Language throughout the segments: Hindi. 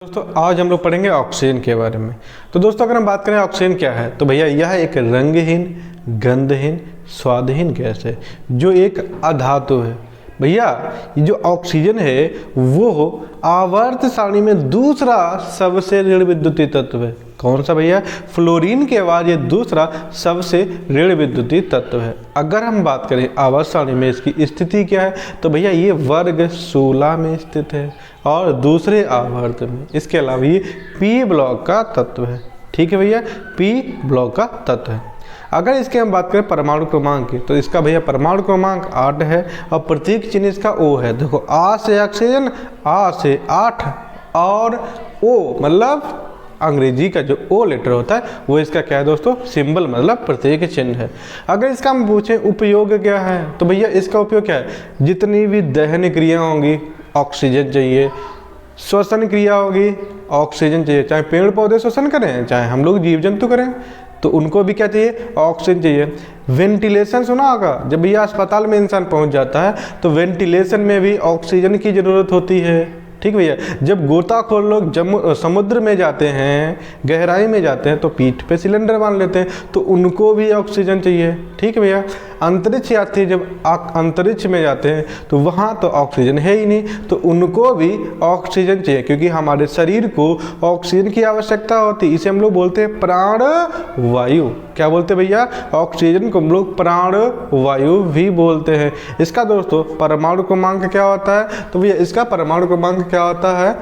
दोस्तों आज हम लोग पढ़ेंगे ऑक्सीजन के बारे में। तो दोस्तों अगर हम बात करें ऑक्सीजन क्या है, तो भैया यह एक रंगहीन, गंधहीन, स्वादहीन गैस है जो एक अधातु है। भैया ये जो ऑक्सीजन है वो आवर्त सारणी में दूसरा सबसे ऋण विद्युतीय तत्व है। कौन सा भैया? फ्लोरीन के बाद ये दूसरा सबसे ऋण विद्युतीय तत्व है। अगर हम बात करें आवर्त सारणी में इसकी स्थिति क्या है, तो भैया ये वर्ग 16 में स्थित है और दूसरे आवर्त में। इसके अलावा ये पी ब्लॉक का तत्व है। ठीक है भैया, पी ब्लॉक का तत्व है। अगर इसके हम बात करें परमाणु क्रमांक की, तो इसका भैया परमाणु क्रमांक 8 है और प्रतीक चिन्ह इसका O है। देखो आ से ऑक्सीजन, आ से 8 और O मतलब अंग्रेजी का जो O लेटर होता है वो इसका क्या है दोस्तों? सिंबल मतलब प्रतीक चिन्ह है। अगर इसका हम पूछें उपयोग क्या है, तो भैया इसका उपयोग क्या है? जितनी भी दहन क्रिया होंगी ऑक्सीजन चाहिए, श्वसन क्रिया होगी ऑक्सीजन चाहिए, चाहे पेड़ पौधे श्वसन करें चाहे हम लोग जीव जंतु करें तो उनको भी क्या चाहिए? ऑक्सीजन चाहिए। वेंटिलेशन सुना होगा, जब भैया अस्पताल में इंसान पहुंच जाता है तो वेंटिलेशन में भी ऑक्सीजन की ज़रूरत होती है। ठीक भैया, जब गोताखोर लोग समुद्र में जाते हैं, गहराई में जाते हैं तो पीठ पे सिलेंडर बांध लेते हैं तो उनको भी ऑक्सीजन चाहिए। ठीक है भैया, अंतरिक्ष यात्री जब अंतरिक्ष में जाते हैं तो वहाँ तो ऑक्सीजन है ही नहीं तो उनको भी ऑक्सीजन चाहिए, क्योंकि हमारे शरीर को ऑक्सीजन की आवश्यकता होती है। इसे हम लोग बोलते हैं प्राण वायु। क्या बोलते हैं भैया? ऑक्सीजन को हम लोग प्राण वायु भी बोलते हैं। इसका दोस्तों परमाणु क्रमांक क्या होता है, तो भैया इसका परमाणु क्रमांक क्या होता है?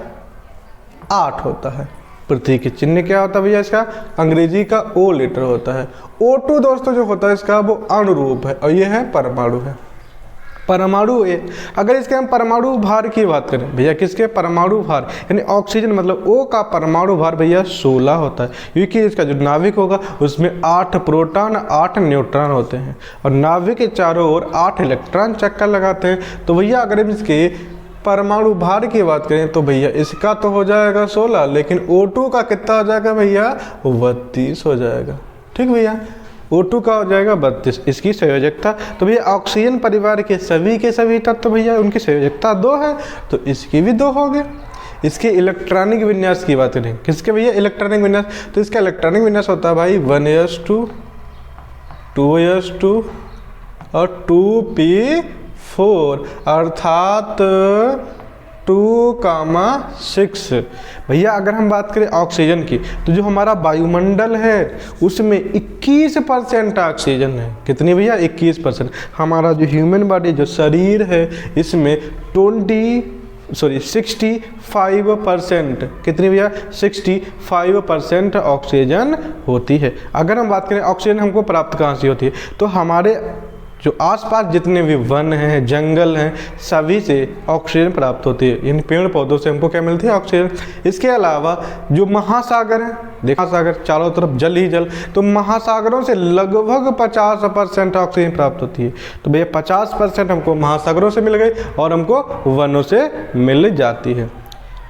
8 होता है। प्रतीक चिन्ह क्या होता है भैया? इसका अंग्रेजी का O लेटर होता है। O2 दोस्तों जो होता है इसका वो अनुरूप है और ये है परमाणु है। परमाणु ए, अगर इसके हम परमाणु भार की बात करें भैया, किसके? परमाणु भार यानी ऑक्सीजन मतलब O का परमाणु भार भैया 16 होता है, क्योंकि इसका जो नाभिक होगा उसमें 8 प्रोटॉन 8 न्यूट्रॉन होते हैं और नाभिक के चारों ओर 8 इलेक्ट्रॉन चक्कर लगाते हैं। तो भैया अगर हम इसके परमाणु भार की बात करें तो भैया इसका तो हो जाएगा 16, लेकिन O2 का कितना हो जाएगा भैया? 32 हो जाएगा। ठीक भैया, O2 का हो जाएगा 32। इसकी संयोजकता तो भैया ऑक्सीजन परिवार के सभी तत्व भैया उनकी संयोजकता 2 है तो इसकी भी 2 हो गए। इसके इलेक्ट्रॉनिक विन्यास की बात करें, किसके भैया? इलेक्ट्रॉनिक विन्यास, तो इसका इलेक्ट्रॉनिक विन्यास होता है भाई 1s2 2s2 और 2p4 अर्थात 2,6। भैया अगर हम बात करें ऑक्सीजन की, तो जो हमारा वायुमंडल है उसमें 21% ऑक्सीजन है। कितनी भैया? 21%। हमारा जो ह्यूमन बॉडी जो शरीर है इसमें 65%, कितनी भैया? 65% ऑक्सीजन होती है। अगर हम बात करें ऑक्सीजन हमको प्राप्त कहाँ से होती है, तो हमारे जो आसपास जितने भी वन हैं, जंगल हैं, सभी से ऑक्सीजन प्राप्त होती है। इन पेड़ पौधों से हमको क्या मिलती है? ऑक्सीजन। इसके अलावा जो महासागर हैं, देखा सागर चारों तरफ जल ही जल, तो महासागरों से लगभग 50% ऑक्सीजन प्राप्त होती है। तो भैया 50% हमको महासागरों से मिल गई और हमको वनों से मिल जाती है।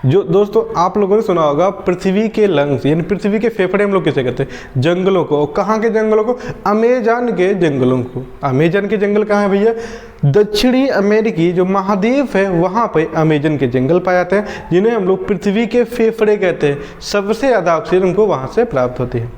जो दोस्तों आप लोगों ने सुना होगा पृथ्वी के लंग्स यानी पृथ्वी के फेफड़े हम लोग किसे कहते हैं? जंगलों को। कहाँ के जंगलों को? अमेजन के जंगलों को। अमेजन के जंगल कहाँ है भैया? दक्षिणी अमेरिकी जो महाद्वीप है वहाँ पे अमेजन के जंगल पाए जाते हैं, जिन्हें हम लोग पृथ्वी के फेफड़े कहते हैं। सबसे ज़्यादा ऑक्सीजन हमको वहाँ से प्राप्त होती है।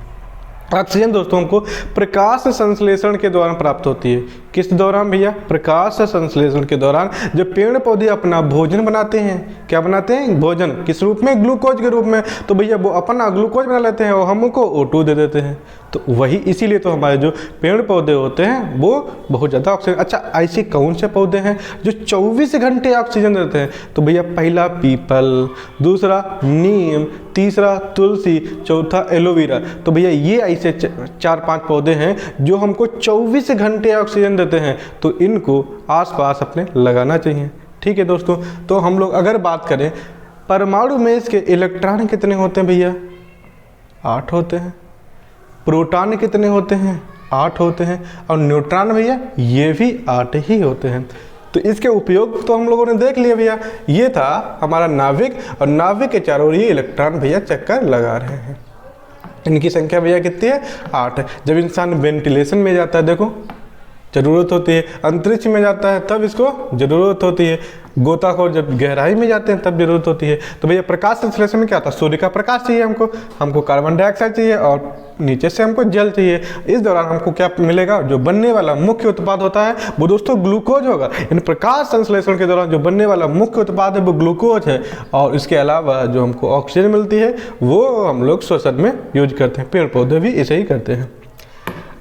ऑक्सीजन दोस्तों हमको प्रकाश संश्लेषण के दौरान प्राप्त होती है। किस दौरान भैया? प्रकाश संश्लेषण के दौरान जब पेड़ पौधे अपना भोजन बनाते हैं। क्या बनाते हैं? भोजन किस रूप में? ग्लूकोज के रूप में। तो भैया वो अपना ग्लूकोज बना लेते हैं और हमको O2 दे देते हैं। तो वही इसीलिए तो हमारे जो पेड़ पौधे होते हैं वो बहुत ज़्यादा ऑक्सीजन। अच्छा ऐसे कौन से पौधे हैं जो 24 घंटे ऑक्सीजन देते हैं? तो भैया पहला पीपल, दूसरा नीम, तीसरा तुलसी, चौथा एलोवेरा। तो भैया ये ऐसे 4-5 पौधे हैं जो हमको 24 घंटे ऑक्सीजन देते हैं, तो इनको आसपास अपने लगाना चाहिए। ठीक है दोस्तों, तो हम लोग अगर बात करें परमाणु में इसके इलेक्ट्रॉन कितने होते हैं भैया? 8 होते हैं। प्रोटॉन कितने होते हैं? 8 होते हैं। और न्यूट्रॉन भैया ये भी 8 ही होते हैं। तो इसके उपयोग तो हम लोगों ने देख लिया भैया। ये था हमारा नाभिक और नाभिक के चारों ओर ये इलेक्ट्रॉन भैया चक्कर लगा रहे हैं। इनकी संख्या भैया कितनी है? 8 है। जब इंसान वेंटिलेशन में जाता है, देखो ज़रूरत होती है, अंतरिक्ष में जाता है तब इसको ज़रूरत होती है, गोताखोर जब गहराई में जाते हैं तब ज़रूरत होती है। तो भैया प्रकाश संश्लेषण में क्या था, सूर्य का प्रकाश चाहिए हमको कार्बन डाइऑक्साइड चाहिए और नीचे से हमको जल चाहिए। इस दौरान हमको क्या मिलेगा, जो बनने वाला मुख्य उत्पाद होता है वो दोस्तों ग्लूकोज होगा। यानी प्रकाश संश्लेषण के दौरान जो बनने वाला मुख्य उत्पाद है वो ग्लूकोज है। और इसके अलावा जो हमको ऑक्सीजन मिलती है वो हम लोग श्वसन में यूज करते हैं, पेड़ पौधे भी ऐसे ही करते हैं।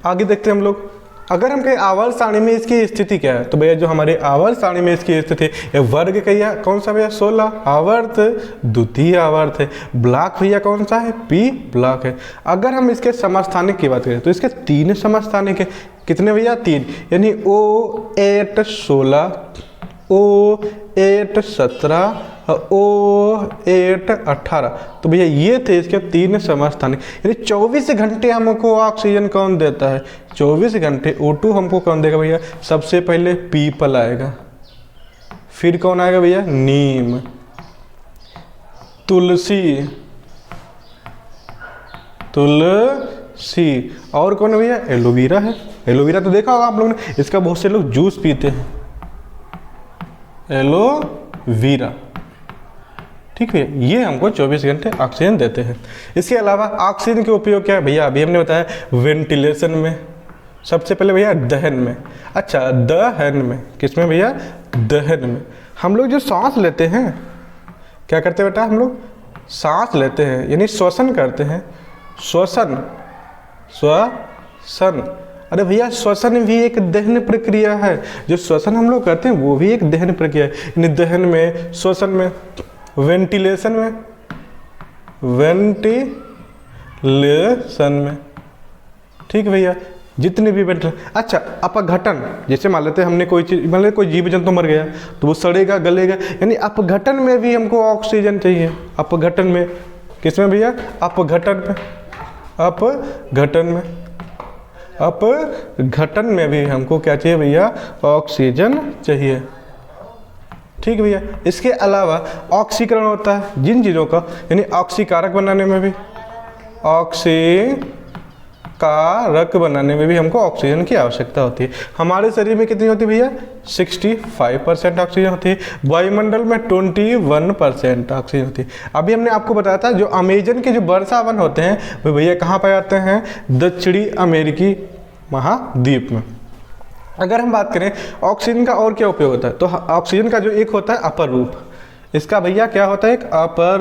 आगे देखते हैं हम लोग, अगर हम कहें आवर्त सारणी में इसकी स्थिति क्या है, तो भैया जो हमारे आवर्त सारणी में इसकी स्थिति है, वर्ग कहिया कौन सा भैया 16, आवर्त द्वितीय आवर्त है, ब्लॉक भैया कौन सा है, पी ब्लॉक है। अगर हम इसके समस्थानिक की बात करें तो इसके 3 समस्थानिक है, कितने भैया 3, यानी O8 16, O8 17, O8 18। तो भैया ये थे इसके 3 समस्थानिक। यानी 24 घंटे हमको ऑक्सीजन कौन देता है, 24 घंटे O2 हमको कौन देगा भैया, सबसे पहले पीपल आएगा, फिर कौन आएगा भैया, नीम, तुलसी और कौन है भैया, एलोवेरा है। एलोवेरा तो देखा होगा आप लोगों ने, इसका बहुत से लोग जूस पीते हैं, एलोवेरा। ठीक है, ये हमको 24 घंटे ऑक्सीजन देते हैं। इसके अलावा ऑक्सीजन के उपयोग क्या है भैया, अभी हमने बताया वेंटिलेशन में, सबसे पहले भैया दहन में। अच्छा, दहन में किसमें भैया, दहन में हम लोग जो सांस लेते हैं, क्या करते हैं बेटा, हम लोग सांस लेते हैं यानी श्वसन करते हैं, श्वसन। अरे भैया श्वसन भी एक दहन प्रक्रिया है, जो श्वसन हम लोग करते हैं वो भी एक दहन प्रक्रिया है। यानी दहन में, श्वसन में, वेंटिलेशन में, ठीक है भैया, जितने भी अच्छा, अपघटन, जैसे मान लेते हैं हमने कोई चीज, मान लेते कोई जीव जंतु मर गया तो वो सड़ेगा गलेगा, यानी अपघटन में भी हमको ऑक्सीजन चाहिए। अपघटन में किसमें भैया, अपघटन में भी हमको क्या चाहिए भैया, ऑक्सीजन चाहिए। ठीक है भैया, इसके अलावा ऑक्सीकरण होता है जिन चीज़ों का, यानी ऑक्सीकारक बनाने में भी, ऑक्सीकारक बनाने में भी हमको ऑक्सीजन की आवश्यकता होती है। हमारे शरीर में कितनी होती है भैया, 65% ऑक्सीजन होती है, वायुमंडल में 21% ऑक्सीजन होती है। अभी हमने आपको बताया था जो अमेजन के जो वर्षा वन होते हैं वो भैया कहाँ पाए जाते हैं, दक्षिणी अमेरिकी महाद्वीप में। अगर हम बात करें ऑक्सीजन का और क्या उपयोग होता है, तो ऑक्सीजन का जो एक होता है अपर रूप, इसका भैया क्या होता है, एक अपर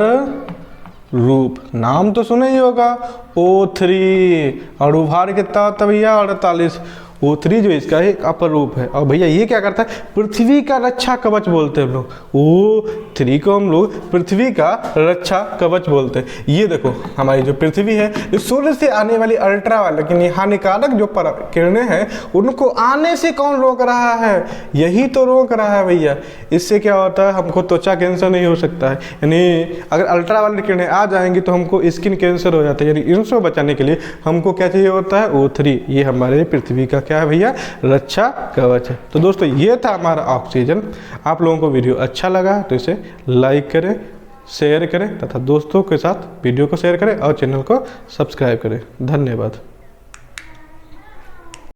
रूप, नाम तो सुना ही होगा, O3, और उभार कितना होता है भैया 48। O3 जो इसका एक अपर रूप है। और भैया ये क्या करता है, पृथ्वी का रक्षा कवच बोलते हैं हम लोग, O3 को हम लोग पृथ्वी का रक्षा कवच बोलते हैं। ये देखो हमारी जो पृथ्वी है, जो सूर्य से आने वाली अल्ट्रा वायलेट यानी हानिकारक जो किरणें हैं उनको आने से कौन रोक रहा है, यही तो रोक रहा है भैया। इससे क्या होता है, हमको त्वचा कैंसर नहीं हो सकता है, यानी अगर अल्ट्रा वायलेट किरणें आ जाएंगी तो हमको स्किन कैंसर हो जाता है। यानी इनसे बचाने के लिए हमको क्या चाहिए होता है, O3। ये हमारे पृथ्वी का क्या है भैया, रक्षा कवच है। तो दोस्तों ये था हमारा ऑक्सीजन। आप लोगों को वीडियो अच्छा लगा तो इसे लाइक करें, शेयर करें तथा दोस्तों के साथ वीडियो को शेयर करें और चैनल को सब्सक्राइब करें। धन्यवाद।